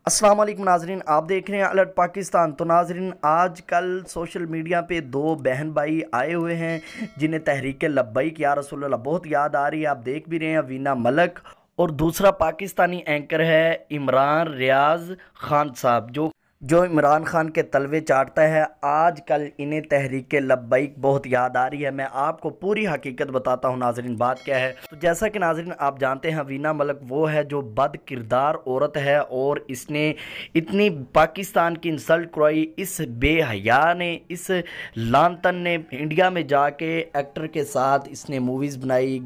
अस्सलाम वालेकुम नाजरीन, आप देख रहे हैं अलर्ट पाकिस्तान। तो नाजरीन, आज कल सोशल मीडिया पे दो बहन भाई आए हुए हैं जिन्हें तहरीक लब्बैक या रसूल अल्लाह बहुत याद आ रही है। आप देख भी रहे हैं, वीना मलक और दूसरा पाकिस्तानी एंकर है इमरान रियाज खान साहब, जो इमरान खान के तलवे चाटता है। आज कल इन्हें तहरीक लब्बैक बहुत याद आ रही है। मैं आपको पूरी हकीकत बताता हूँ नाजरीन, बात क्या है। तो जैसा कि नाजरीन आप जानते हैं, वीना मलक वो है जो बद किरदार औरत है और इसने इतनी पाकिस्तान की इंसल्ट करवाई। इस बेहया ने, इस लानतन ने इंडिया में जाके एक्टर के साथ इसने मूवीज़ बनाई,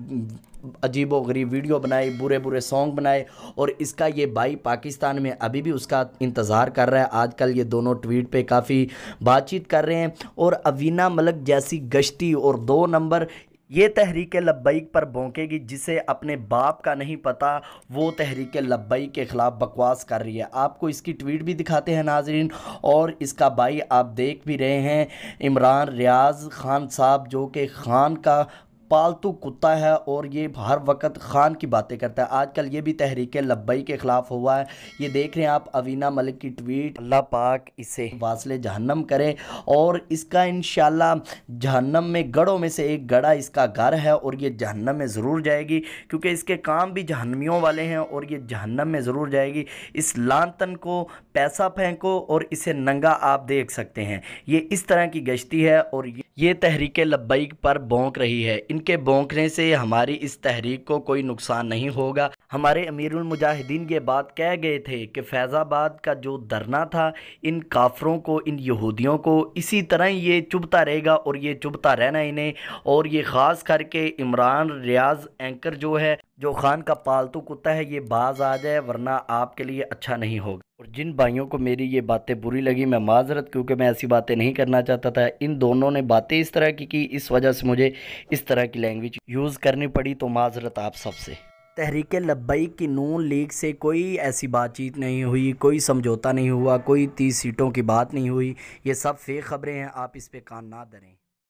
अजीबो गरीब वीडियो बनाई, बुरे बुरे सॉन्ग बनाए, और इसका ये भाई पाकिस्तान में अभी भी उसका इंतज़ार कर रहा है। आजकल ये दोनों ट्वीट पे काफ़ी बातचीत कर रहे हैं। और अवीना मलक जैसी गश्ती और 2 नंबर ये तहरीक लब्बैक पर भौंकेगी, जिसे अपने बाप का नहीं पता वो तहरीक लब्बैक के ख़िलाफ़ बकवास कर रही है। आपको इसकी ट्वीट भी दिखाते हैं नाजरीन। और इसका भाई आप देख भी रहे हैं, इमरान रियाज खान साहब, जो कि खान का पालतू कुत्ता है और ये हर वक्त खान की बातें करता है। आजकल ये भी तहरीक लब्बैक के ख़िलाफ़ हुआ है। ये देख रहे हैं आप अवीना मलिक की ट्वीट। अल्लाह पाक इसे वासले जहन्नम करे और इसका इंशाल्लाह जहन्नम में गढ़ों में से एक गढ़ा इसका घर है और ये जहन्नम में ज़रूर जाएगी, क्योंकि इसके काम भी जहन्नमियों वाले हैं और ये जहन्नम में ज़रूर जाएगी। इस लानतन को पैसा फेंको और इसे नंगा आप देख सकते हैं। ये इस तरह की गश्ती है और ये तहरीक लब्बैक पर भौंक रही है। इनके भौंकने से हमारी इस तहरीक को कोई नुकसान नहीं होगा। हमारे अमीरुल मुजाहिदीन ये बात कह गए थे कि फैज़ाबाद का जो धरना था, इन काफरों को, इन यहूदियों को इसी तरह ये चुभता रहेगा और ये चुभता रहना इन्हें। और ये ख़ास करके इमरान रियाज एंकर जो है, जो खान का पालतू कुत्ता है, ये बाज आ जाए, वरना आपके लिए अच्छा नहीं होगा। और जिन भाइयों को मेरी ये बातें बुरी लगी, मैं माजरत, क्योंकि मैं ऐसी बातें नहीं करना चाहता था। इन दोनों ने बातें इस तरह की इस वजह से मुझे इस तरह की लैंग्वेज यूज़ करनी पड़ी, तो माजरत आप सबसे। तहरीक लब्बैक की नून लीग से कोई ऐसी बातचीत नहीं हुई, कोई समझौता नहीं हुआ, कोई 30 सीटों की बात नहीं हुई। ये सब फेक खबरें हैं, आप इस पे कान ना धरें।